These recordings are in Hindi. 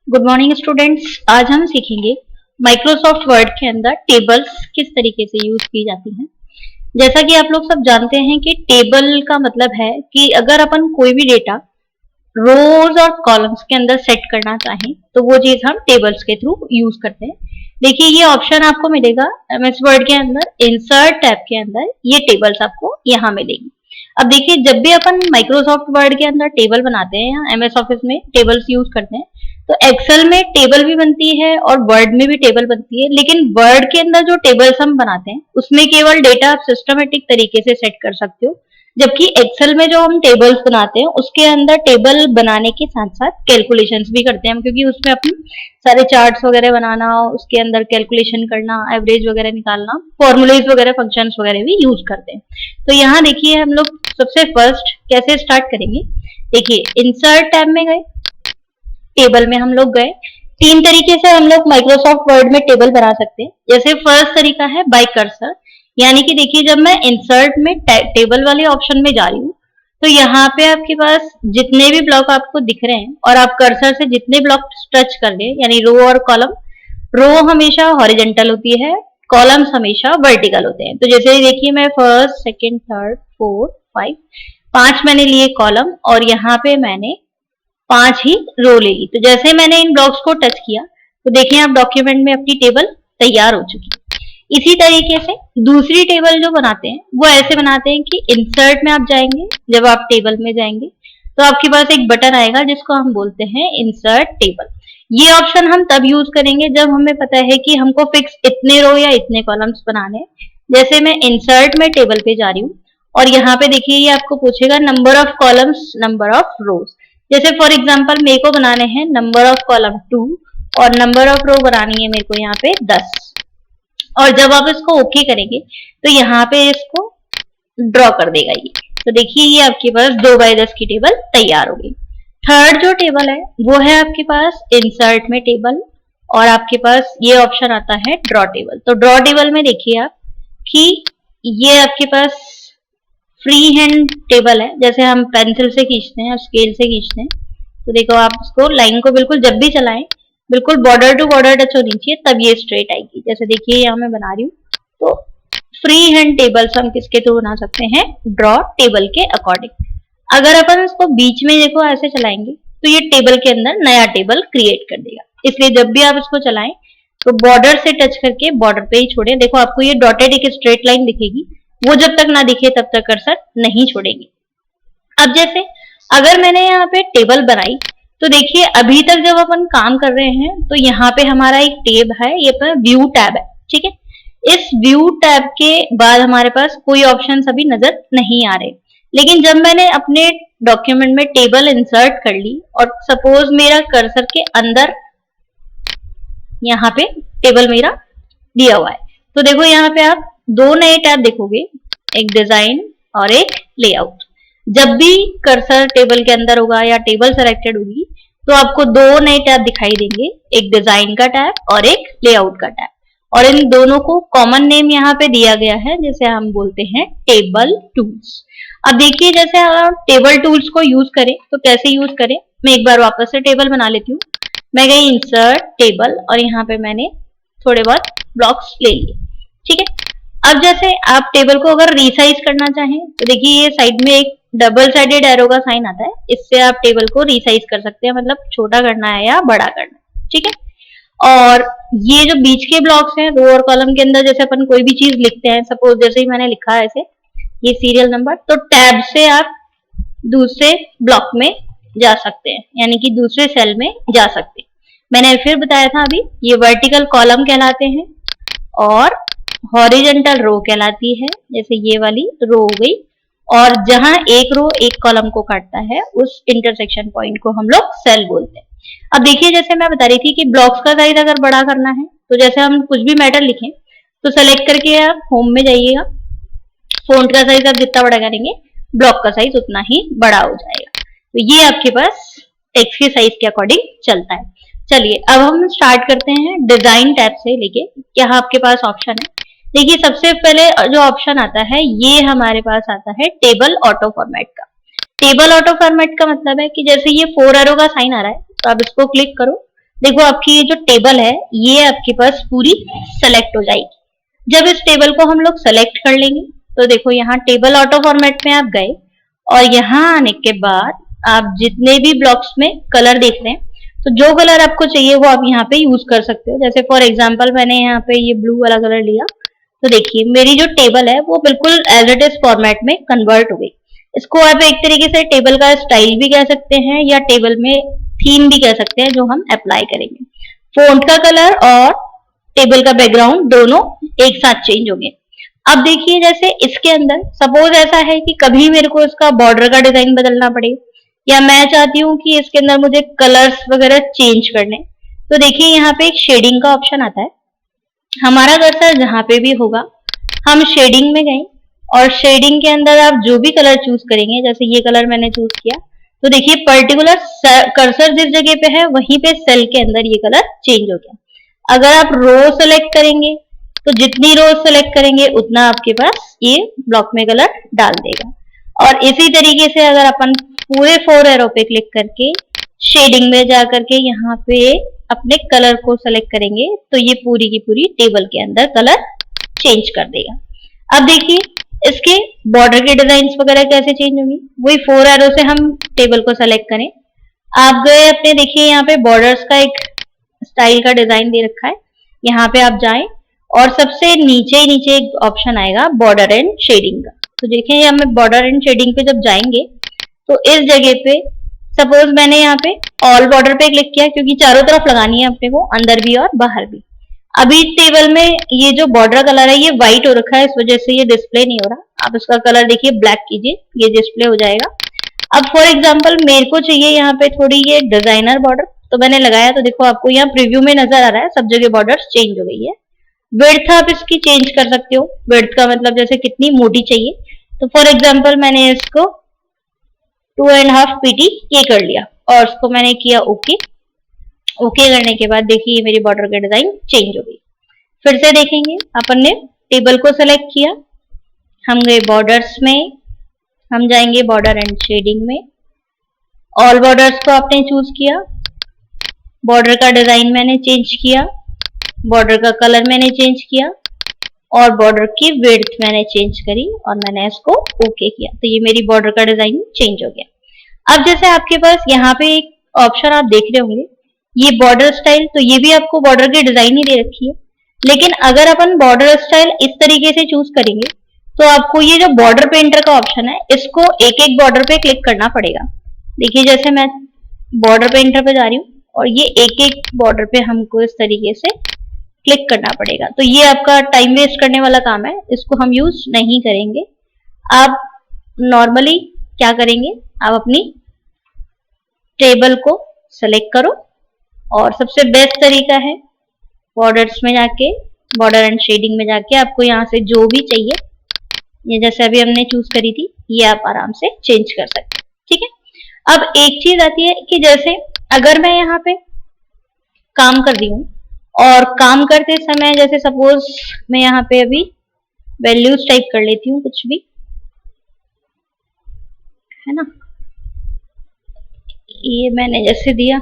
Good morning students. आज हम सीखेंगे माइक्रोसॉफ्ट वर्ड के अंदर टेबल्स किस तरीके से यूज की जाती हैं। जैसा कि आप लोग सब जानते हैं कि टेबल का मतलब है कि अगर अपन कोई भी डेटा रोज और कॉलम्स के अंदर सेट करना चाहें तो वो चीज हम टेबल्स के थ्रू यूज करते हैं। देखिए ये ऑप्शन आपको मिलेगा एमएस वर्ड के अंदर, इंसर्ट टैब के अंदर ये टेबल्स आपको यहाँ मिलेगी। अब देखिए जब भी अपन माइक्रोसॉफ्ट वर्ड के अंदर टेबल बनाते हैं या एमएस ऑफिस में टेबल्स यूज करते हैं तो एक्सेल में टेबल भी बनती है और वर्ड में भी टेबल बनती है, लेकिन वर्ड के अंदर जो टेबल्स हम बनाते हैं उसमें केवल डेटा आप सिस्टमेटिक तरीके से सेट कर सकते हो, जबकि एक्सेल में जो हम टेबल्स बनाते हैं उसके अंदर टेबल बनाने के साथ साथ कैलकुलेशंस भी करते हैं हम, क्योंकि उसमें अपन सारे चार्ट्स वगैरह बनाना, उसके अंदर कैलकुलेशन करना, एवरेज वगैरह निकालना, फॉर्मूलेज वगैरह, फंक्शंस वगैरह भी यूज करते हैं। तो यहाँ देखिए हम लोग सबसे फर्स्ट कैसे स्टार्ट करेंगे। देखिए इंसर्ट टैब में गए, टेबल में हम लोग गए। तीन तरीके से हम लोग माइक्रोसॉफ्ट वर्ड में टेबल बना सकते हैं। जैसे फर्स्ट तरीका है बाय कर्सर, यानी कि देखिए जब मैं इंसर्ट में टेबल वाले ऑप्शन में जा रही हूँ तो यहाँ पे आपके पास जितने भी ब्लॉक आपको दिख रहे हैं और आप कर्सर से जितने ब्लॉक टच कर ले, यानी रो और कॉलम, रो हमेशा हॉरिजेंटल होती है, कॉलम्स हमेशा वर्टिकल होते हैं। तो जैसे देखिए मैं फर्स्ट, सेकेंड, थर्ड, फोर्थ, 5 मैंने लिए कॉलम और यहाँ पे मैंने 5 ही रो ले ली। तो जैसे मैंने इन ब्लॉक्स को टच किया तो देखिए आप डॉक्यूमेंट में अपनी टेबल तैयार हो चुकी है। इसी तरीके से दूसरी टेबल जो बनाते हैं वो ऐसे बनाते हैं कि इंसर्ट में आप जाएंगे, जब आप टेबल में जाएंगे तो आपके पास एक बटन आएगा जिसको हम बोलते हैं इंसर्ट टेबल। ये ऑप्शन हम तब यूज करेंगे जब हमें पता है कि हमको फिक्स इतने रो या इतने कॉलम्स बनाने। जैसे मैं इंसर्ट में टेबल पे जा रही हूँ और यहाँ पे देखिए ये आपको पूछेगा number of columns, number of रोज। जैसे फॉर एग्जाम्पल मेरे को बनाने हैं नंबर ऑफ कॉलम 2 और नंबर ऑफ रो बनानी है मेरे को यहाँ पे 10। और जब आप इसको ओके करेंगे तो यहाँ पे इसको ड्रॉ कर देगा ये। तो देखिए ये आपके पास 2x10 की टेबल तैयार हो गई। थर्ड जो टेबल है वो है आपके पास इंसर्ट में टेबल और आपके पास ये ऑप्शन आता है ड्रॉ टेबल। तो ड्रॉ टेबल में देखिए आप कि ये आपके पास फ्री हैंड टेबल है, जैसे हम पेंसिल से खींचते हैं, स्केल से खींचते हैं। तो देखो आप इसको लाइन को बिल्कुल जब भी चलाएं बिल्कुल बॉर्डर टू बॉर्डर टच होनी चाहिए, तब ये स्ट्रेट आएगी। जैसे देखिए यहाँ मैं बना रही हूँ तो फ्री हैंड टेबल्स हम किसके थ्रू बना सकते हैं, ड्रॉ टेबल के अकॉर्डिंग। अगर अपन इसको बीच में देखो ऐसे चलाएंगे तो ये टेबल के अंदर नया टेबल क्रिएट कर देगा। इसलिए जब भी आप इसको चलाएं तो बॉर्डर से टच करके बॉर्डर पे ही छोड़े। देखो आपको ये डॉटेड एक स्ट्रेट लाइन दिखेगी, वो जब तक ना दिखे तब तक कर्सर नहीं छोड़ेंगे। अब जैसे अगर मैंने यहाँ पे टेबल बनाई तो देखिए अभी तक जब अपन काम कर रहे हैं तो यहाँ पे हमारा एक टैब है, ये पर व्यू टैब है, ठीक है। इस व्यू टैब के बाद हमारे पास कोई ऑप्शन अभी नजर नहीं आ रहे, लेकिन जब मैंने अपने डॉक्यूमेंट में टेबल इंसर्ट कर ली और सपोज मेरा कर्सर के अंदर यहाँ पे टेबल मेरा दिया हुआ है तो देखो यहाँ पे आप दो नए टैब देखोगे, एक डिजाइन और एक लेआउट। जब भी कर्सर टेबल के अंदर होगा या टेबल सेलेक्टेड होगी तो आपको दो नए टैब दिखाई देंगे, एक डिजाइन का टैब और एक लेआउट का टैब। और इन दोनों को कॉमन नेम यहाँ पे दिया गया है जिसे हम बोलते हैं टेबल टूल्स। अब देखिए जैसे हम टेबल टूल्स को यूज करें तो कैसे यूज करें, मैं एक बार वापस से टेबल बना लेती हूँ। मैं गई इंसर्ट टेबल और यहाँ पे मैंने थोड़े बहुत ब्लॉक्स ले लिए, ठीक है। अब जैसे आप टेबल को अगर रिसाइज करना चाहें तो देखिए ये साइड में एक डबल साइडेड एरो का साइन आता है, इससे आप टेबल को रिसाइज कर सकते हैं, मतलब छोटा करना है या बड़ा करना है, ठीक है। और ये जो बीच के ब्लॉक्स हैं रो और कॉलम के अंदर, जैसे अपन कोई भी चीज लिखते हैं, सपोज जैसे ही मैंने लिखा है ऐसे ये सीरियल नंबर, तो टैब से आप दूसरे ब्लॉक में जा सकते हैं, यानी कि दूसरे सेल में जा सकते हैं। मैंने फिर बताया था अभी ये वर्टिकल कॉलम कहलाते हैं और हॉरिजेंटल रो कहलाती है, जैसे ये वाली रो हो गई। और जहां एक रो एक कॉलम को काटता है उस इंटरसेक्शन पॉइंट को हम लोग सेल बोलते हैं। अब देखिए जैसे मैं बता रही थी कि ब्लॉक्स का साइज अगर बड़ा करना है तो जैसे हम कुछ भी मैटर लिखें तो सेलेक्ट करके आप होम में जाइएगा, फोंट का साइज आप जितना बड़ा करेंगे ब्लॉक का साइज उतना ही बड़ा हो जाएगा। तो ये आपके पास टेक्स्ट के साइज के अकॉर्डिंग चलता है। चलिए अब हम स्टार्ट करते हैं डिजाइन टैब से लेके। यहाँ आपके पास ऑप्शन है, देखिए सबसे पहले जो ऑप्शन आता है ये हमारे पास आता है टेबल ऑटो फॉर्मेट का। टेबल ऑटो फॉर्मेट का मतलब है कि जैसे ये 4 एरो का साइन आ रहा है तो आप इसको क्लिक करो देखो आपकी ये जो टेबल है ये आपके पास पूरी सेलेक्ट हो जाएगी। जब इस टेबल को हम लोग सेलेक्ट कर लेंगे तो देखो यहाँ टेबल ऑटो फॉर्मेट में आप गए और यहाँ आने के बाद आप जितने भी ब्लॉक्स में कलर देख रहे हैं तो जो कलर आपको चाहिए वो आप यहाँ पे यूज कर सकते हो। जैसे फॉर एग्जांपल मैंने यहाँ पे ये ब्लू वाला कलर लिया तो देखिए मेरी जो टेबल है वो बिल्कुल एज इट इज फॉर्मेट में कन्वर्ट हो गई। इसको आप एक तरीके से टेबल का स्टाइल भी कह सकते हैं या टेबल में थीम भी कह सकते हैं जो हम अप्लाई करेंगे। फोंट का कलर और टेबल का बैकग्राउंड दोनों एक साथ चेंज होंगे। अब देखिए जैसे इसके अंदर सपोज ऐसा है कि कभी मेरे को इसका बॉर्डर का डिजाइन बदलना पड़े या मैं चाहती हूँ कि इसके अंदर मुझे कलर्स वगैरह चेंज करने, तो देखिए यहाँ पे एक शेडिंग का ऑप्शन आता है। हमारा कर्सर जहां पे भी होगा हम शेडिंग में गए और शेडिंग के अंदर आप जो भी कलर चूज करेंगे, जैसे ये कलर मैंने चूज किया तो देखिए पर्टिकुलर कर्सर जिस जगह पे है वहीं पे सेल के अंदर ये कलर चेंज हो गया। अगर आप रो सेलेक्ट करेंगे तो जितनी रो सेलेक्ट करेंगे उतना आपके पास ये ब्लॉक में कलर डाल देगा। और इसी तरीके से अगर अपन पूरे 4 एरो पे क्लिक करके शेडिंग में जा करके यहाँ पे अपने कलर को सेलेक्ट करेंगे तो ये पूरी की पूरी टेबल के अंदर कलर चेंज कर देगा। अब देखिए इसके बॉर्डर के डिजाइन वगैरह कैसे चेंज होंगी, वही 4 एरो से हम टेबल को सेलेक्ट करें। आप गए अपने देखिए यहाँ पे बॉर्डर्स का एक स्टाइल का डिजाइन दे रखा है, यहाँ पे आप जाएं और सबसे नीचे ही नीचे एक ऑप्शन आएगा बॉर्डर एंड शेडिंग का। तो देखिए हम बॉर्डर एंड शेडिंग पे जब जाएंगे तो इस जगह पे सपोज मैंने यहाँ पे ऑल बॉर्डर पे क्लिक किया क्योंकि चारों तरफ लगानी है अपने को, अंदर भी और बाहर भी। अभी टेबल में ये जो बॉर्डर कलर है ये व्हाइट हो रखा है, इस वजह से ये डिस्प्ले नहीं हो रहा। आप इसका कलर देखिए ब्लैक कीजिए, ये डिस्प्ले हो जाएगा। अब फॉर एग्जांपल मेरे को चाहिए यहाँ पे थोड़ी ये डिजाइनर बॉर्डर, तो मैंने लगाया तो देखो आपको यहाँ प्रीव्यू में नजर आ रहा है सब जगह बॉर्डर चेंज हो गई है। विड्थ आप इसकी चेंज कर सकते हो, विड्थ का मतलब जैसे कितनी मोटी चाहिए, तो फॉर एग्जाम्पल मैंने इसको 2.5 pt ये कर लिया और उसको मैंने किया ओके। ओके करने के बाद देखिए मेरी बॉर्डर का डिजाइन चेंज हो गई। फिर से देखेंगे अपन ने टेबल को सेलेक्ट किया, हम गए बॉर्डर्स में, हम जाएंगे बॉर्डर एंड शेडिंग में, ऑल बॉर्डर्स को आपने चूज किया, बॉर्डर का डिजाइन मैंने चेंज किया, बॉर्डर का कलर मैंने चेंज किया और बॉर्डर की विड्थ मैंने चेंज करी और मैंने इसको ओके किया तो ये मेरी बॉर्डर का डिजाइन चेंज हो गया। अब जैसे आपके पास यहाँ पे एक ऑप्शन आप देख रहे होंगे ये बॉर्डर स्टाइल, तो ये भी आपको बॉर्डर की डिजाइन ही दे रखी है, लेकिन अगर अपन बॉर्डर स्टाइल इस तरीके से चूज करेंगे तो आपको ये जो बॉर्डर पेंटर का ऑप्शन है इसको एक एक बॉर्डर पे क्लिक करना पड़ेगा। देखिए जैसे मैं बॉर्डर पेंटर पे जा रही हूँ और ये एक एक बॉर्डर पे हमको इस तरीके से क्लिक करना पड़ेगा, तो ये आपका टाइम वेस्ट करने वाला काम है, इसको हम यूज नहीं करेंगे। आप नॉर्मली क्या करेंगे, आप अपनी टेबल को सेलेक्ट करो और सबसे बेस्ट तरीका है बॉर्डर्स में जाके, बॉर्डर एंड शेडिंग में जाके आपको यहाँ से जो भी चाहिए, ये जैसे अभी हमने चूज करी थी ये आप आराम से चेंज कर सकते हैं। ठीक है, अब एक चीज आती है कि जैसे अगर मैं यहाँ पे काम कर रही हूँ और काम करते समय जैसे सपोज मैं यहाँ पे अभी वैल्यूज टाइप कर लेती हूँ कुछ भी, है ना, ये मैंने जैसे दिया,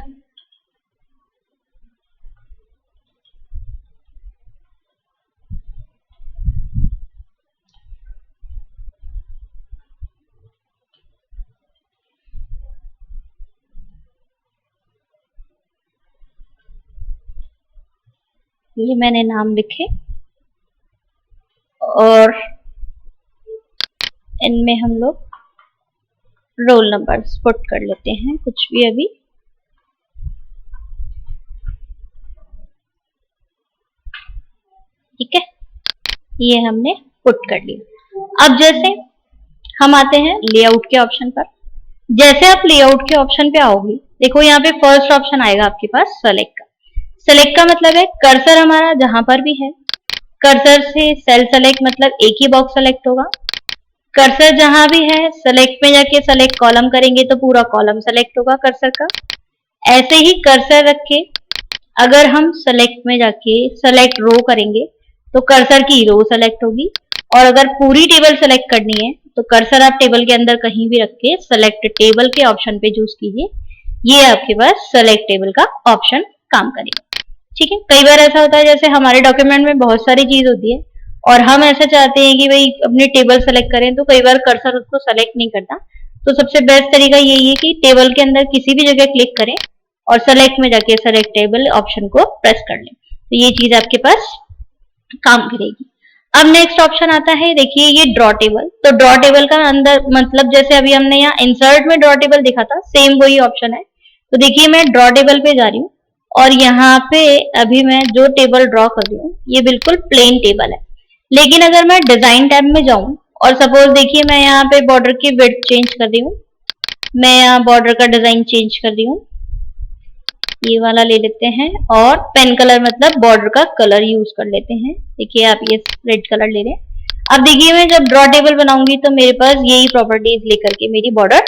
ये मैंने नाम लिखे और इनमें हम लोग रोल नंबर पुट कर लेते हैं कुछ भी अभी। ठीक है, ये हमने पुट कर लिया। अब जैसे हम आते हैं लेआउट के ऑप्शन पर। जैसे आप लेआउट के ऑप्शन पे आओगे देखो यहाँ पे फर्स्ट ऑप्शन आएगा आपके पास सेलेक्ट का। सेलेक्ट का मतलब है कर्सर हमारा जहां पर भी है, कर्सर से सेल सेलेक्ट मतलब एक ही बॉक्स सेलेक्ट होगा। कर्सर जहां भी है सेलेक्ट में जाके सेलेक्ट कॉलम करेंगे तो पूरा कॉलम सेलेक्ट होगा कर्सर का। ऐसे ही कर्सर रख के अगर हम सेलेक्ट में जाके सेलेक्ट रो करेंगे तो कर्सर की रो सेलेक्ट होगी, और अगर पूरी टेबल सेलेक्ट करनी है तो कर्सर आप टेबल के अंदर कहीं भी रख के सेलेक्ट टेबल के ऑप्शन पे चूज कीजिए, ये आपके पास सेलेक्ट टेबल का ऑप्शन काम करेगा। ठीक है, कई बार ऐसा होता है जैसे हमारे डॉक्यूमेंट में बहुत सारी चीज होती है और हम ऐसा चाहते हैं कि भाई अपने टेबल सेलेक्ट करें, तो कई बार कर्सर उसको सेलेक्ट नहीं करता। तो सबसे बेस्ट तरीका यही है कि टेबल के अंदर किसी भी जगह क्लिक करें और सेलेक्ट में जाके सेलेक्ट टेबल ऑप्शन को प्रेस कर लें, तो ये चीज आपके पास काम करेगी। अब नेक्स्ट ऑप्शन आता है, देखिए ये ड्रॉ टेबल। तो ड्रॉ टेबल का अंदर मतलब जैसे अभी हमने यहाँ इंसर्ट में ड्रॉ टेबल देखा था, सेम वही ऑप्शन है। तो देखिए मैं ड्रॉ टेबल पे जा रही हूँ और यहाँ पे अभी मैं जो टेबल ड्रॉ कर रही हूँ ये बिल्कुल प्लेन टेबल है। लेकिन अगर मैं डिजाइन टैब में जाऊं और सपोज देखिए मैं यहाँ पे बॉर्डर की विड्थ चेंज कर रही हूँ, मैं यहाँ बॉर्डर का डिजाइन चेंज कर रही हूँ, ये वाला ले लेते हैं और पेन कलर मतलब बॉर्डर का कलर यूज कर लेते हैं। देखिए आप ये रेड कलर ले रहे हैं। अब देखिए मैं जब ड्रॉ टेबल बनाऊंगी तो मेरे पास यही प्रॉपर्टीज लेकर के मेरी बॉर्डर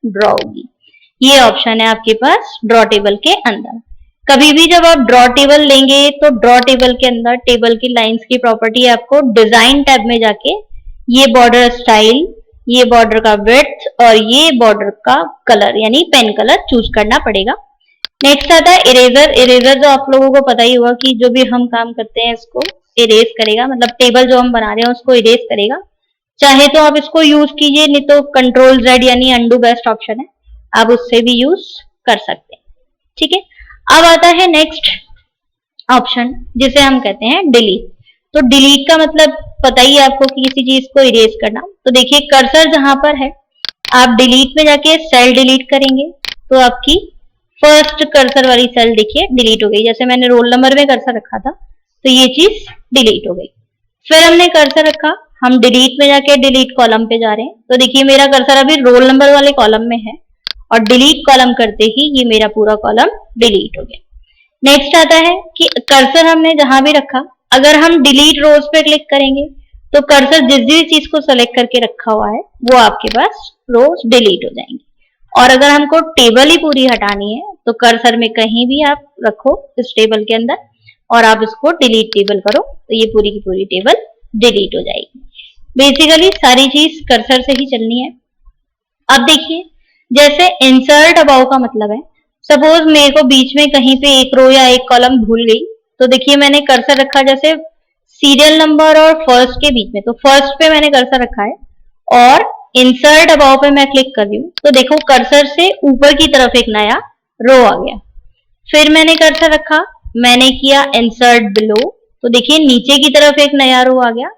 ड्रॉ होगी। ये ऑप्शन है आपके पास ड्रॉ टेबल के अंदर। कभी भी जब आप ड्रॉ टेबल लेंगे तो ड्रॉ टेबल के अंदर टेबल की लाइंस की प्रॉपर्टी आपको डिजाइन टैब में जाके ये बॉर्डर स्टाइल, ये बॉर्डर का विड्थ और ये बॉर्डर का कलर यानी पेन कलर चूज करना पड़ेगा। नेक्स्ट आता है इरेजर। इरेजर जो आप लोगों को पता ही होगा कि जो भी हम काम करते हैं इसको इरेज करेगा, मतलब टेबल जो हम बना रहे हैं उसको इरेज करेगा। चाहे तो आप इसको यूज कीजिए, नहीं तो कंट्रोल Z यानी अंडू बेस्ट ऑप्शन है, आप उससे भी यूज कर सकते हैं। ठीक है, अब आता है नेक्स्ट ऑप्शन जिसे हम कहते हैं डिलीट। तो डिलीट का मतलब पता ही है आपको कि किसी चीज को इरेज करना। तो देखिए कर्सर जहां पर है, आप डिलीट में जाके सेल डिलीट करेंगे तो आपकी फर्स्ट कर्सर वाली सेल देखिए डिलीट हो गई। जैसे मैंने रोल नंबर में कर्सर रखा था तो ये चीज डिलीट हो गई। फिर हमने कर्सर रखा, हम डिलीट में जाके डिलीट कॉलम पे जा रहे हैं, तो देखिए मेरा कर्सर अभी रोल नंबर वाले कॉलम में है और डिलीट कॉलम करते ही ये मेरा पूरा कॉलम डिलीट हो गया। नेक्स्ट आता है कि कर्सर हमने जहां भी रखा, अगर हम डिलीट रोज पे क्लिक करेंगे तो कर्सर जिस भी चीज को सेलेक्ट करके रखा हुआ है वो आपके पास रोज डिलीट हो जाएंगी। और अगर हमको टेबल ही पूरी हटानी है तो कर्सर में कहीं भी आप रखो इस टेबल के अंदर और आप इसको डिलीट टेबल करो तो ये पूरी की पूरी टेबल डिलीट हो जाएगी। बेसिकली सारी चीज कर्सर से ही चलनी है। अब देखिए जैसे इंसर्ट अबाउ का मतलब है, सपोज मेरे को बीच में कहीं पे एक रो या एक कॉलम भूल गई, तो देखिए मैंने कर्सर रखा जैसे सीरियल नंबर और फर्स्ट के बीच में, तो फर्स्ट पे मैंने कर्सर रखा है और इंसर्ट अबाउ पे मैं क्लिक कर रही हूँ तो देखो कर्सर से ऊपर की तरफ एक नया रो आ गया। फिर मैंने कर्सर रखा, मैंने किया इंसर्ट बिलो, तो देखिए नीचे की तरफ एक नया रो आ गया।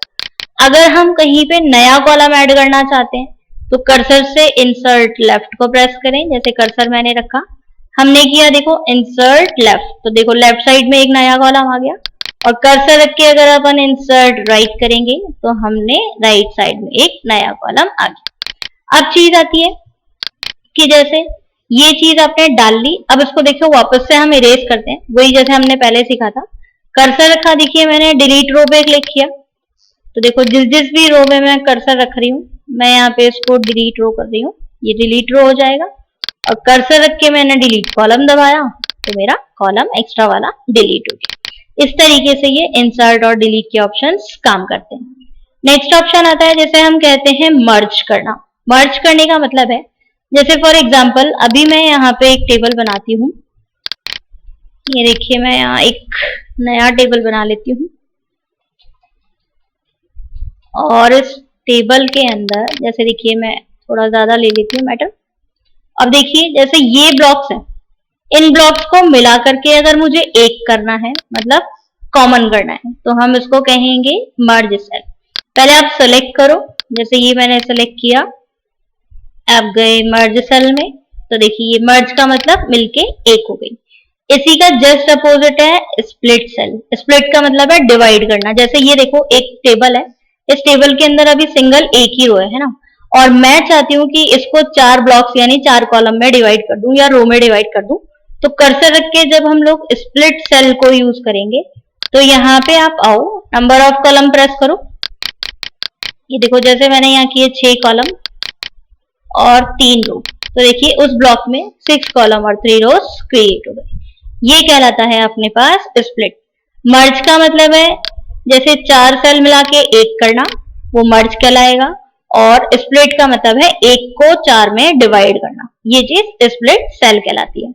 अगर हम कहीं पे नया कॉलम ऐड करना चाहते हैं तो कर्सर से इंसर्ट लेफ्ट को प्रेस करें, जैसे कर्सर मैंने रखा, हमने किया देखो इंसर्ट लेफ्ट, तो देखो लेफ्ट साइड में एक नया कॉलम आ गया। और कर्सर रख के अगर अपन इंसर्ट राइट करेंगे तो हमने राइट साइड में एक नया कॉलम आ गया। अब चीज आती है कि जैसे ये चीज आपने डाल ली, अब इसको देखो वापस से हम इरेज करते हैं, वही जैसे हमने पहले सीखा था। कर्सर रखा, देखिए मैंने डिलीट रो पे क्लिक किया तो देखो जिस भी रो में मैं कर्सर रख रही हूँ मैं यहाँ पे इसको डिलीट रो कर रही हूँ, ये डिलीट रो हो जाएगा। और कर्सर रख के मैंने डिलीट कॉलम दबाया तो मेरा कॉलम एक्स्ट्रा वाला डिलीट हो गया। इस तरीके से ये इंसर्ट और डिलीट के ऑप्शंस काम करते हैं। नेक्स्ट ऑप्शन आता है जैसे हम कहते हैं मर्ज करना। मर्ज करने का मतलब है जैसे फॉर एग्जांपल अभी मैं यहाँ पे एक टेबल बनाती हूँ, ये देखिए मैं यहाँ एक नया टेबल बना लेती हूँ और इस टेबल के अंदर जैसे देखिए मैं थोड़ा ज्यादा ले लेती हूँ मैटर। अब देखिए जैसे ये ब्लॉक्स हैं, इन ब्लॉक्स को मिला करके अगर मुझे एक करना है मतलब कॉमन करना है तो हम इसको कहेंगे मर्ज सेल। पहले आप सेलेक्ट करो, जैसे ये मैंने सेलेक्ट किया, आप गए मर्ज सेल में तो देखिए ये मर्ज का मतलब मिलके एक हो गई। इसी का जस्ट अपोजिट है स्प्लिट सेल। स्प्लिट का मतलब है डिवाइड करना। जैसे ये देखो एक टेबल है, इस टेबल के अंदर अभी सिंगल एक ही रो है ना, और मैं चाहती हूँ कि इसको 4 ब्लॉक्स यानी 4 कॉलम में डिवाइड कर दूं या रो में डिवाइड कर दूं, तो कर्सर रख के जब हम लोग स्प्लिट सेल को यूज करेंगे तो यहाँ पे आप आओ, नंबर ऑफ कॉलम प्रेस करो, ये देखो जैसे मैंने यहाँ किए 6 कॉलम और 3 रो, तो देखिए उस ब्लॉक में 6 कॉलम और 3 रोज क्रिएट हो गए। ये कहलाता है अपने पास स्प्लिट। मर्ज का मतलब है जैसे 4 सेल मिला के एक करना, वो मर्ज कहलाएगा। और स्प्लिट का मतलब है एक को 4 में डिवाइड करना, ये चीज स्प्लिट सेल कहलाती है।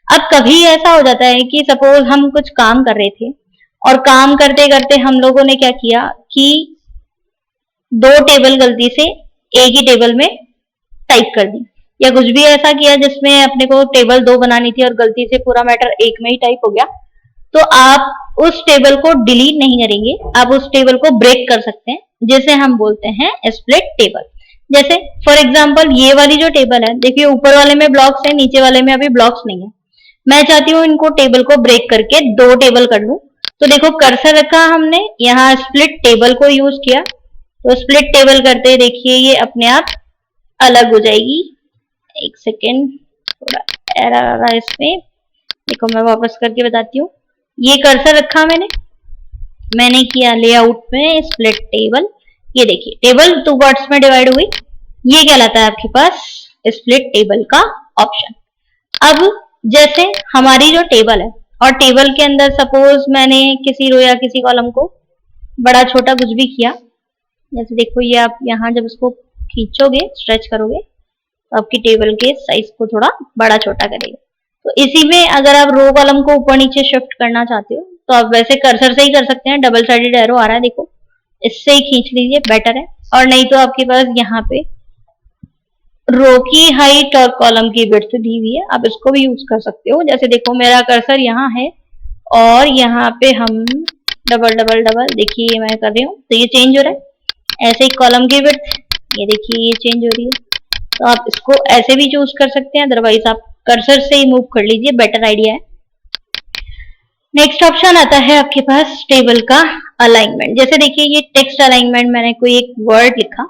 अब कभी ऐसा हो जाता है कि सपोज हम कुछ काम कर रहे थे और काम करते करते हम लोगों ने क्या किया कि 2 टेबल गलती से एक ही टेबल में टाइप कर दी, या कुछ भी ऐसा किया जिसमें अपने को टेबल 2 बनानी थी और गलती से पूरा मैटर एक में ही टाइप हो गया, तो आप उस टेबल को डिलीट नहीं करेंगे, आप उस टेबल को ब्रेक कर सकते हैं, जिसे हम बोलते हैं स्प्लिट टेबल। जैसे फॉर एग्जांपल ये वाली जो टेबल है, देखिए ऊपर वाले में ब्लॉक्स है, नीचे वाले में अभी ब्लॉक्स नहीं है। मैं चाहती हूँ इनको टेबल को ब्रेक करके 2 टेबल कर लूं, तो देखो कर्सर रखा हमने, यहाँ स्प्लिट टेबल को यूज किया, तो स्प्लिट टेबल करते देखिए ये अपने आप अलग हो जाएगी। एक सेकेंड, थोड़ा एरर आ रहा है इसमें, देखो मैं वापस करके बताती हूँ। ये कर्सर रखा मैंने किया लेआउट में स्प्लिट टेबल, ये देखिए टेबल 2 पार्ट्स में डिवाइड हुई, ये कहलाता है आपके पास स्प्लिट टेबल का ऑप्शन। अब जैसे हमारी जो टेबल है और टेबल के अंदर सपोज मैंने किसी रो या किसी कॉलम को बड़ा छोटा कुछ भी किया, जैसे देखो ये आप यहाँ जब इसको खींचोगे, स्ट्रेच करोगे, तो आपकी टेबल के साइज को थोड़ा बड़ा छोटा करेगा। तो इसी में अगर आप रो कॉलम को ऊपर नीचे शिफ्ट करना चाहते हो तो आप वैसे कर्सर से ही कर सकते हैं, डबल साइडेड एरो आ रहा है देखो, इससे ही खींच लीजिए, बेटर है। और नहीं तो आपके पास यहाँ पे रो की हाइट और कॉलम की विड्थ दी हुई है, आप इसको भी यूज कर सकते हो। जैसे देखो मेरा कर्सर यहाँ है और यहाँ पे हम डबल डबल डबल, देखिए मैं कर रही हूँ तो ये चेंज हो रहा है। ऐसे ही कॉलम की विड्थ, ये देखिए ये चेंज हो रही है, तो आप इसको ऐसे भी चूज कर सकते हैं, अदरवाइज आप कर्सर से ही मूव कर लीजिए, बेटर आइडिया है। नेक्स्ट ऑप्शन आता है आपके पास टेबल का अलाइनमेंट। जैसे देखिए ये टेक्स्ट अलाइनमेंट, मैंने कोई एक वर्ड लिखा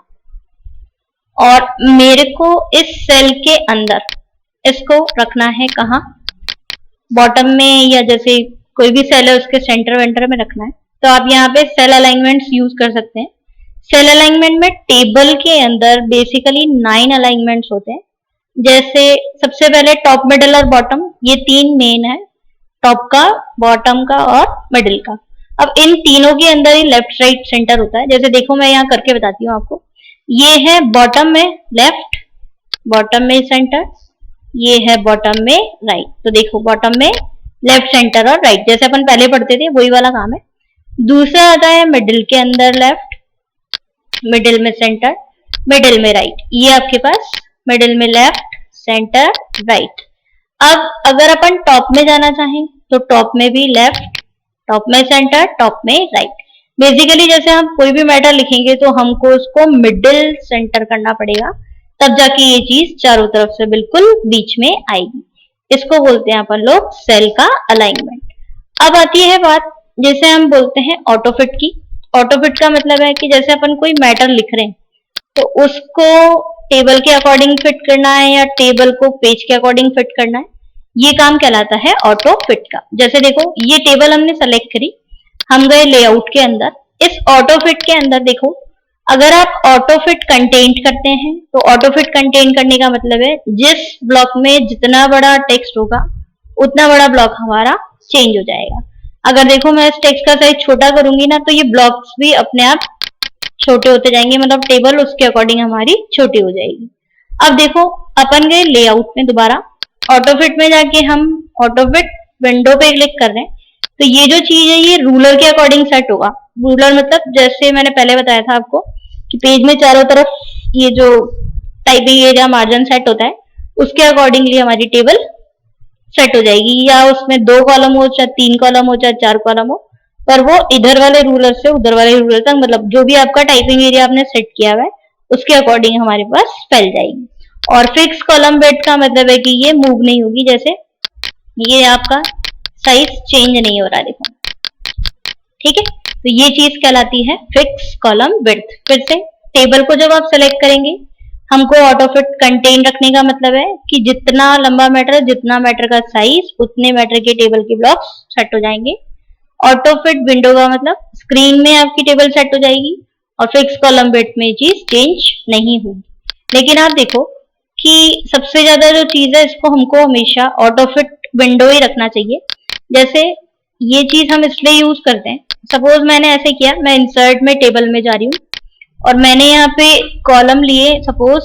और मेरे को इस सेल के अंदर इसको रखना है, कहाँ, बॉटम में, या जैसे कोई भी सेल है उसके सेंटर वेंटर में रखना है, तो आप यहाँ पे सेल अलाइनमेंट्स यूज कर सकते हैं। सेल अलाइनमेंट में टेबल के अंदर बेसिकली 9 अलाइनमेंट्स होते हैं। जैसे सबसे पहले टॉप, मिडिल और बॉटम, ये 3 मेन है, टॉप का, बॉटम का और मिडिल का। अब इन तीनों के अंदर ही लेफ्ट राइट सेंटर होता है। जैसे देखो मैं यहाँ करके बताती हूँ आपको, ये है बॉटम में लेफ्ट, बॉटम में सेंटर, ये है बॉटम में राइट। तो देखो बॉटम में लेफ्ट, सेंटर और राइट, जैसे अपन पहले पढ़ते थे वही वाला काम है। दूसरा आता है मिडिल के अंदर लेफ्ट, मिडिल में सेंटर, मिडिल में राइट, ये आपके पास मिडिल में लेफ्ट, सेंटर, राइट। अब अगर अपन टॉप में जाना चाहें तो टॉप में भी लेफ्ट, टॉप में सेंटर, टॉप में राइट। बेसिकली जैसे हम कोई भी मैटर लिखेंगे तो हमको उसको मिडिल सेंटर करना पड़ेगा, तब जाके ये चीज चारों तरफ से बिल्कुल बीच में आएगी। इसको बोलते हैं अपन लोग सेल का अलाइनमेंट। अब आती है बात जैसे हम बोलते हैं ऑटोफिट की। ऑटोफिट का मतलब है कि जैसे अपन कोई मैटर लिख रहे हैं तो उसको टेबल के अकॉर्डिंग फिट करना है या टेबल को पेज के अकॉर्डिंग फिट करना है, ये काम कहलाता है ऑटोफिट का। जैसे देखो ये टेबल हमने सेलेक्ट करी, हम गए लेआउट के अंदर, इस ऑटोफिट के अंदर देखो, अगर आप ऑटोफिट कंटेंट करते हैं तो ऑटोफिट कंटेंट करने का मतलब है जिस ब्लॉक में जितना बड़ा टेक्स्ट होगा उतना बड़ा ब्लॉक हमारा चेंज हो जाएगा। अगर देखो मैं इस टेक्स्ट का साइज छोटा करूंगी ना तो ये ब्लॉक्स भी अपने आप छोटे होते जाएंगे, मतलब टेबल उसके अकॉर्डिंग हमारी छोटी हो जाएगी। अब देखो अपन गए लेआउट में, दोबारा ऑटोफिट में जाके हम ऑटोफिट विंडो पे क्लिक कर रहे हैं, तो ये जो चीज है ये रूलर के अकॉर्डिंग सेट होगा। रूलर मतलब जैसे मैंने पहले बताया था आपको कि पेज में चारों तरफ ये जो टाइपिंग एरिया मार्जिन सेट होता है उसके अकॉर्डिंगली हमारी टेबल सेट हो जाएगी, या उसमें 2 कॉलम हो, चाहे 3 कॉलम हो, चाहे 4 कॉलम हो, पर वो इधर वाले रूलर से उधर वाले रूलर तक, मतलब जो भी आपका टाइपिंग एरिया आपने सेट किया हुआ है उसके अकॉर्डिंग हमारे पास फैल जाएगी। और फिक्स कॉलम वेट का मतलब है कि ये मूव नहीं होगी, जैसे ये आपका साइज चेंज नहीं हो रहा, देखो, ठीक है। तो ये चीज कहलाती है फिक्स कॉलम विड्थ। फिर से टेबल को जब आप सेलेक्ट करेंगे, हमको ऑटोफिट कंटेन रखने का मतलब है कि जितना लंबा मैटर है, जितना मैटर का साइज, उतने मैटर के टेबल के ब्लॉक्स सेट हो जाएंगे। ऑटोफिट विंडो का मतलब स्क्रीन में आपकी टेबल सेट हो जाएगी, और फिक्स कॉलम विड्थ में चीज चेंज नहीं होगी। लेकिन आप देखो कि सबसे ज्यादा जो चीज है इसको हमको हमेशा ऑटोफिट विंडो ही रखना चाहिए। जैसे ये चीज हम इसलिए यूज करते हैं, सपोज मैंने ऐसे किया, मैं इंसर्ट में टेबल में जा रही हूँ और मैंने यहाँ पे कॉलम लिए, सपोज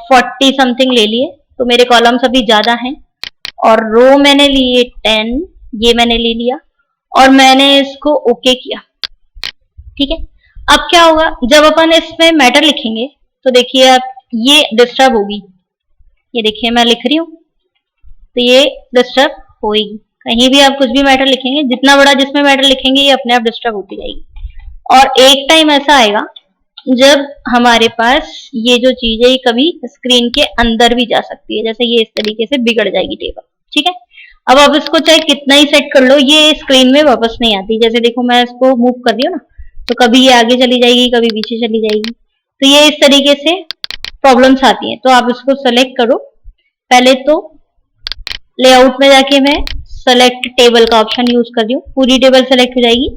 40 समथिंग ले लिए, तो मेरे कॉलम्स अभी ज्यादा हैं, और रो मैंने लिए 10, ये मैंने ले लिया और मैंने इसको ओके किया। ठीक है, अब क्या होगा, जब अपन इसमें मैटर लिखेंगे तो देखिए आप ये डिस्टर्ब होगी, ये देखिए मैं लिख रही हूँ तो ये डिस्टर्ब होगी। कहीं भी आप कुछ भी मैटर लिखेंगे, जितना बड़ा जिसमें मैटर लिखेंगे ये अपने आप डिस्टर्ब होती जाएगी। और एक टाइम ऐसा आएगा जब हमारे पास ये जो चीज है ये कभी स्क्रीन के अंदर भी जा सकती है, जैसे ये इस तरीके से बिगड़ जाएगी टेबल। ठीक है, अब आप इसको चाहे कितना ही सेट कर लो ये स्क्रीन में वापस नहीं आती। जैसे देखो मैं इसको मूव कर रही हूँ ना, तो कभी ये आगे चली जाएगी, कभी पीछे चली जाएगी, तो ये इस तरीके से प्रॉब्लम्स आती हैं। तो आप इसको सेलेक्ट करो, पहले तो लेआउट में जाके मैं सेलेक्ट टेबल का ऑप्शन यूज कर रही हूँ, पूरी टेबल सेलेक्ट हो जाएगी।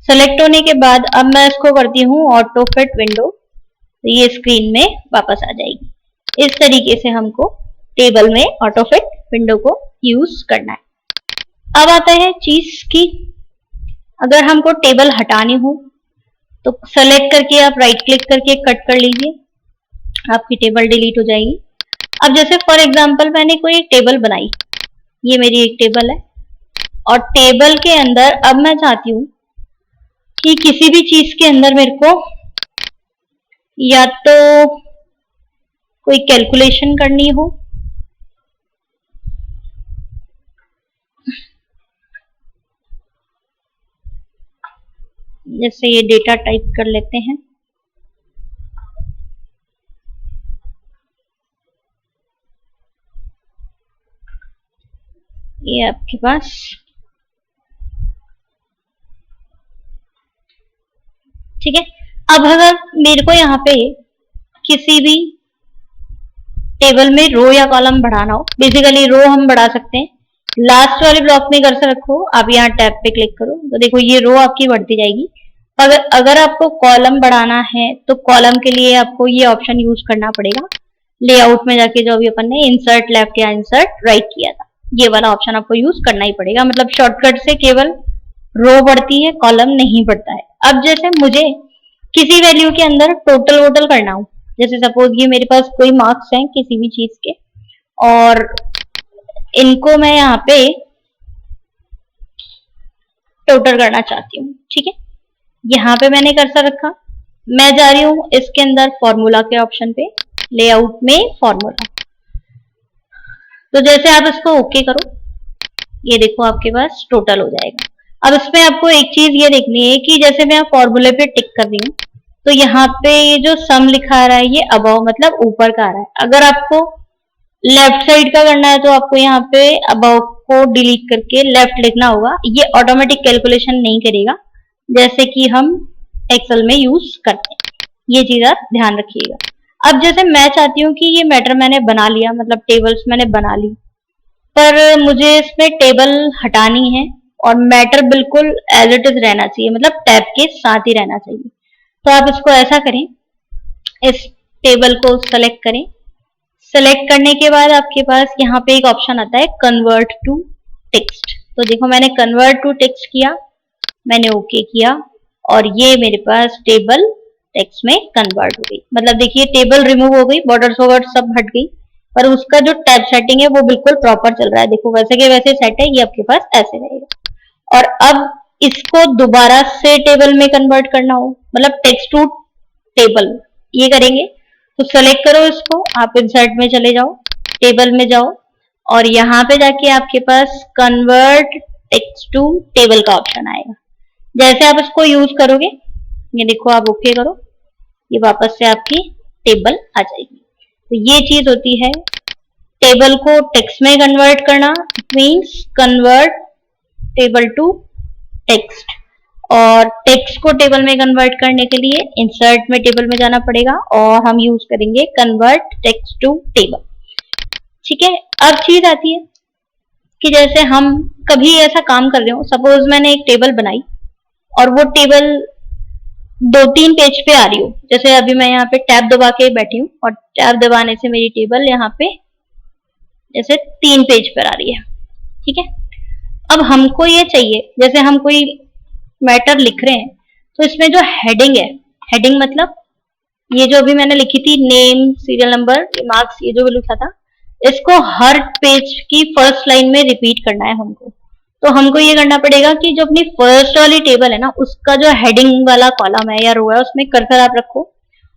सेलेक्ट होने के बाद अब मैं इसको करती हूँ ऑटो फिट विंडो, तो ये स्क्रीन में वापस आ जाएगी। इस तरीके से हमको टेबल में ऑटो फिट विंडो को यूज करना है। अब आता है चीज की, अगर हमको टेबल हटानी हो तो सेलेक्ट करके आप राइट क्लिक करके कट कर लीजिए, आपकी टेबल डिलीट हो जाएगी। अब जैसे फॉर एग्जांपल मैंने कोई एक टेबल बनाई, ये मेरी एक टेबल है और टेबल के अंदर अब मैं चाहती हूँ कि किसी भी चीज के अंदर मेरे को या तो कोई कैलकुलेशन करनी हो, जैसे ये डेटा टाइप कर लेते हैं, ये आपके पास ठीक है। अब अगर मेरे को यहाँ पे किसी भी टेबल में रो या कॉलम बढ़ाना हो, बेसिकली रो हम बढ़ा सकते हैं, लास्ट वाले ब्लॉक में कर्सर रखो, आप यहाँ टैब पे क्लिक करो तो देखो ये रो आपकी बढ़ती जाएगी। अगर आपको कॉलम बढ़ाना है तो कॉलम के लिए आपको ये ऑप्शन यूज करना पड़ेगा, लेआउट में जाके जो अभी अपन ने इंसर्ट लेफ्ट या इंसर्ट राइट किया था, ये वाला ऑप्शन आपको यूज करना ही पड़ेगा। मतलब शॉर्टकट से केवल रो बढ़ती है, कॉलम नहीं बढ़ता है। अब जैसे मुझे किसी वैल्यू के अंदर टोटल वोटल करना हो, जैसे सपोज ये मेरे पास कोई मार्क्स हैं किसी भी चीज के और इनको मैं यहाँ पे टोटल करना चाहती हूँ। ठीक है, यहाँ पे मैंने कर्सर रखा, मैं जा रही हूँ इसके अंदर फॉर्मूला के ऑप्शन पे, लेआउट में फॉर्मूला, तो जैसे आप इसको ओके करो ये देखो आपके पास टोटल हो जाएगा। अब इसमें आपको एक चीज ये देखनी है कि जैसे मैं फॉर्मूले पे टिक कर रही हूँ तो यहाँ पे ये जो सम लिखा आ रहा है ये अबव मतलब ऊपर का आ रहा है। अगर आपको लेफ्ट साइड का करना है तो आपको यहाँ पे अबव को डिलीट करके लेफ्ट लिखना होगा, ये ऑटोमेटिक कैलकुलेशन नहीं करेगा जैसे कि हम एक्सेल में यूज करते हैं, ये चीज आप ध्यान रखिएगा। अब जैसे मैं चाहती हूँ कि ये मैटर मैंने बना लिया, मतलब टेबल्स मैंने बना ली, पर मुझे इसमें टेबल हटानी है और मैटर बिल्कुल एज इट इज रहना चाहिए, मतलब टैब के साथ ही रहना चाहिए। तो आप इसको ऐसा करें, इस टेबल को सेलेक्ट करें, सेलेक्ट करने के बाद आपके पास यहाँ पे एक ऑप्शन आता है कन्वर्ट टू टेक्स्ट, तो देखो मैंने कन्वर्ट टू टेक्स्ट किया, मैंने ओके किया और ये मेरे पास टेबल टेक्स्ट में कन्वर्ट हो गई। मतलब देखिए टेबल रिमूव हो गई, बॉर्डर्स वॉर्डर सब हट गई, पर उसका जो टैब सेटिंग है वो बिल्कुल प्रॉपर चल रहा है। देखो वैसे के वैसे सेट है, ये आपके पास ऐसे रहेगा। और अब इसको दोबारा से टेबल में कन्वर्ट करना हो, मतलब टेक्स्ट टू टेबल, ये करेंगे तो सेलेक्ट करो इसको, आप इंसर्ट में चले जाओ, टेबल में जाओ और यहाँ पे जाके आपके पास कन्वर्ट टेक्स्ट टू टेबल का ऑप्शन आएगा। जैसे आप इसको यूज करोगे, ये देखो आप ओके करो, ये वापस से आपकी टेबल आ जाएगी। तो ये चीज होती है टेबल को टेक्स्ट में कन्वर्ट करना, it means convert table to text. और टेक्स्ट को टेबल में कन्वर्ट करने के लिए इंसर्ट में टेबल में जाना पड़ेगा और हम यूज करेंगे कन्वर्ट टेक्स्ट टू टेबल। ठीक है, अब चीज आती है कि जैसे हम कभी ऐसा काम कर रहे हो, सपोज मैंने एक टेबल बनाई और वो टेबल 2-3 पेज पे आ रही हो, जैसे अभी मैं यहाँ पे टैब दबा के बैठी हूँ और टैब दबाने से मेरी टेबल यहाँ पे जैसे 3 पेज पर आ रही है। ठीक है, अब हमको ये चाहिए, जैसे हम कोई मैटर लिख रहे हैं तो इसमें जो हेडिंग है, हेडिंग मतलब ये जो अभी मैंने लिखी थी नेम, सीरियल नंबर, मार्क्स, ये जो भी लिखा था, इसको हर पेज की फर्स्ट लाइन में रिपीट करना है हमको। तो हमको ये करना पड़ेगा कि जो अपनी फर्स्ट वाली टेबल है ना, उसका जो हेडिंग वाला कॉलम है या रो है, उसमें कर्सर आप रखो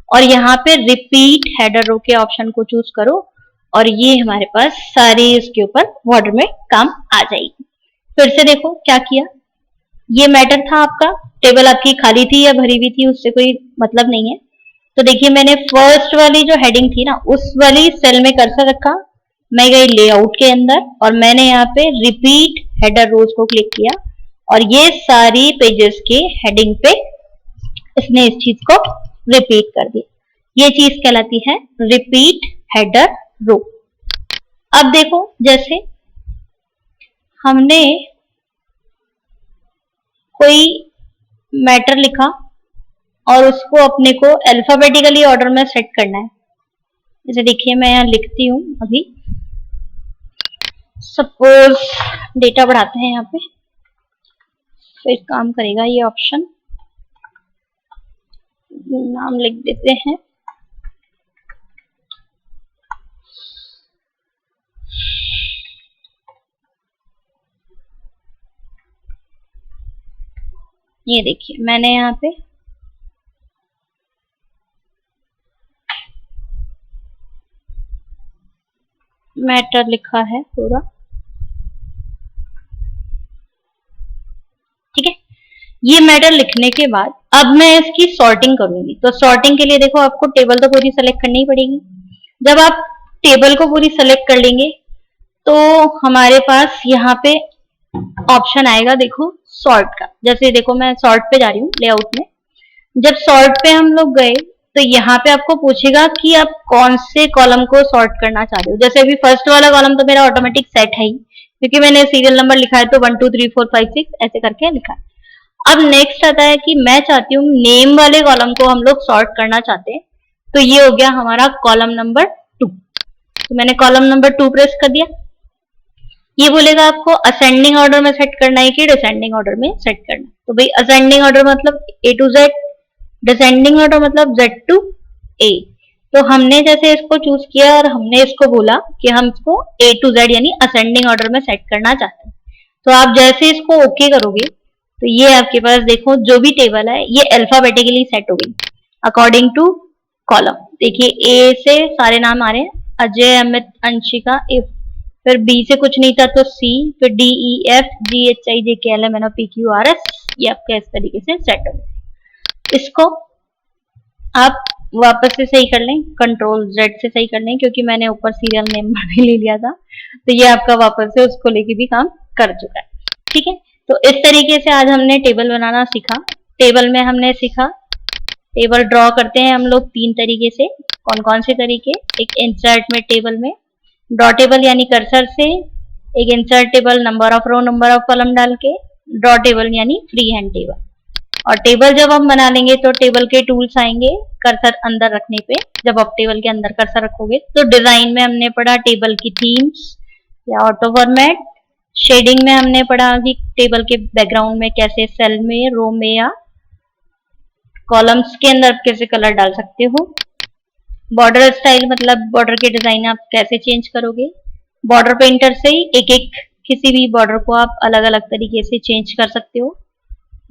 और यहाँ पे रिपीट हेडर रो के ऑप्शन को चूज करो और ये हमारे पास सारी इसके ऊपर बॉर्डर में काम आ जाएगी। फिर से देखो क्या किया, ये मैटर था आपका, टेबल आपकी खाली थी या भरी हुई थी उससे कोई मतलब नहीं है। तो देखिए मैंने फर्स्ट वाली जो हेडिंग थी ना, उस वाली सेल में कर्सर रखा, मैं गई लेआउट के अंदर और मैंने यहाँ पे रिपीट हेडर रोज को क्लिक किया और ये सारी पेजेस के हेडिंग पे इसने इस चीज को रिपीट कर दिया। ये चीज कहलाती है रिपीट हेडर रो। अब देखो जैसे हमने कोई मैटर लिखा और उसको अपने को अल्फाबेटिकली ऑर्डर में सेट करना है। जैसे देखिए मैं यहाँ लिखती हूँ अभी, सपोज डेटा बढ़ाते हैं यहाँ पे, फिर काम करेगा ये ऑप्शन। नाम लिख देते हैं, ये देखिए मैंने यहाँ पे मैटर लिखा है पूरा, ठीक है। ये मैटर लिखने के बाद अब मैं इसकी सॉर्टिंग करूंगी। तो सॉर्टिंग के लिए देखो आपको टेबल तो पूरी सेलेक्ट करनी ही पड़ेगी। जब आप टेबल को पूरी सेलेक्ट कर लेंगे तो हमारे पास यहाँ पे ऑप्शन आएगा देखो सॉर्ट का। जैसे देखो मैं सॉर्ट पे जा रही हूँ लेआउट में। जब सॉर्ट पे हम लोग गए तो यहाँ पे आपको पूछेगा कि आप कौन से कॉलम को सॉर्ट करना चाह रहे हो। जैसे अभी फर्स्ट वाला कॉलम तो मेरा ऑटोमेटिक सेट है ही, क्योंकि मैंने सीरियल नंबर लिखा है तो 1 2 3 4 5 6 ऐसे करके लिखा है। अब नेक्स्ट आता है कि मैं चाहती हूँ नेम वाले कॉलम को हम लोग सॉर्ट करना चाहते हैं। तो ये हो गया हमारा कॉलम नंबर 2। तो मैंने कॉलम नंबर 2 प्रेस कर दिया। ये बोलेगा आपको असेंडिंग ऑर्डर में सेट करना है कि डिसेंडिंग ऑर्डर में सेट करना है। तो भाई असेंडिंग ऑर्डर मतलब A to Z, descending order मतलब Z to A। तो हमने जैसे इसको चूज किया और हमने इसको बोला कि हम इसको A to Z यानी असेंडिंग ऑर्डर में सेट करना चाहते हैं। तो आप जैसे इसको ओके करोगे तो ये आपके पास देखो जो भी टेबल है ये अल्फाबेटिकली सेट हो गई अकॉर्डिंग टू कॉलम। देखिए A से सारे नाम आ रहे हैं, अजय, अमित, अंशिका, इफ, फिर B से कुछ नहीं था तो C, फिर D E F G H I J K L M N O P Q R S, ये आपका इस तरीके से सेट हो गया। इसको आप वापस से सही कर लें, कंट्रोल Z से सही कर लें, क्योंकि मैंने ऊपर सीरियल नंबर भी ले लिया था। तो ये आपका वापस से उसको लेके भी काम कर चुका है, ठीक है। तो इस तरीके से आज हमने टेबल बनाना सीखा। टेबल में हमने सीखा टेबल ड्रॉ करते हैं हम लोग 3 तरीके से। कौन कौन से तरीके? एक इंसर्ट में टेबल में ड्रॉ टेबल यानी कर्सर से, एक insert table number of row number of column डाल के, ड्रॉ टेबल यानी फ्री हैंड टेबल। और टेबल जब हम बना लेंगे तो टेबल के टूल्स आएंगे कर्सर अंदर रखने पे। जब आप टेबल के अंदर कर्सर रखोगे तो डिजाइन में हमने पढ़ा टेबल की थीम्स या ऑटो फॉर्मेट। शेडिंग में हमने पढ़ा कि टेबल के बैकग्राउंड में कैसे सेल में, रो में या कॉलम्स के अंदर कैसे कलर डाल सकते हो। बॉर्डर स्टाइल मतलब बॉर्डर के डिजाइन आप कैसे चेंज करोगे। बॉर्डर पेंटर से ही एक एक किसी भी बॉर्डर को आप अलग अलग तरीके से चेंज कर सकते हो।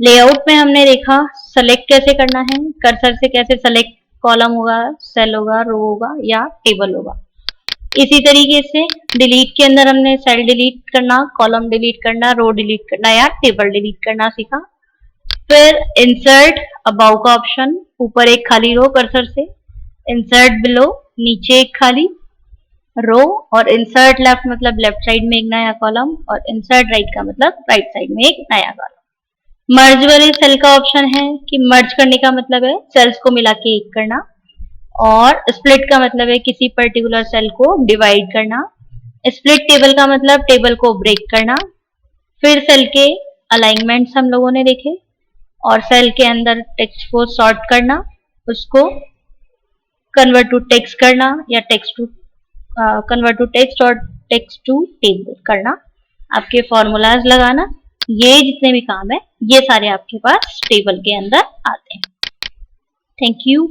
लेआउट में हमने देखा सेलेक्ट कैसे करना है, कर्सर से कैसे सेलेक्ट, कॉलम होगा, सेल होगा, रो होगा या टेबल होगा। इसी तरीके से डिलीट के अंदर हमने सेल डिलीट करना, कॉलम डिलीट करना, रो डिलीट करना या टेबल डिलीट करना सीखा। फिर इंसर्ट अबाउ का ऑप्शन, ऊपर एक खाली रो कर्सर से, इंसर्ट बिलो नीचे एक खाली रो, और इंसर्ट लेफ्ट मतलब लेफ्ट साइड में एक नया कॉलम, और इंसर्ट राइट का मतलब राइट साइड में एक नया कॉलम। मर्ज वाले सेल का ऑप्शन है कि मर्ज करने का मतलब है सेल्स को मिला के एक करना, और स्प्लिट का मतलब है किसी पर्टिकुलर सेल को डिवाइड करना। स्प्लिट टेबल का मतलब टेबल को ब्रेक करना। फिर सेल के अलाइनमेंट्स हम लोगों ने देखे, और सेल के अंदर टेक्स्ट को सॉर्ट करना, उसको कन्वर्ट टू टेक्स्ट करना या text to convert to text और टेक्स्ट टू टेबल करना, आपके फॉर्मूलाज लगाना, ये जितने भी काम है ये सारे आपके पास टेबल के अंदर आते हैं। Thank you.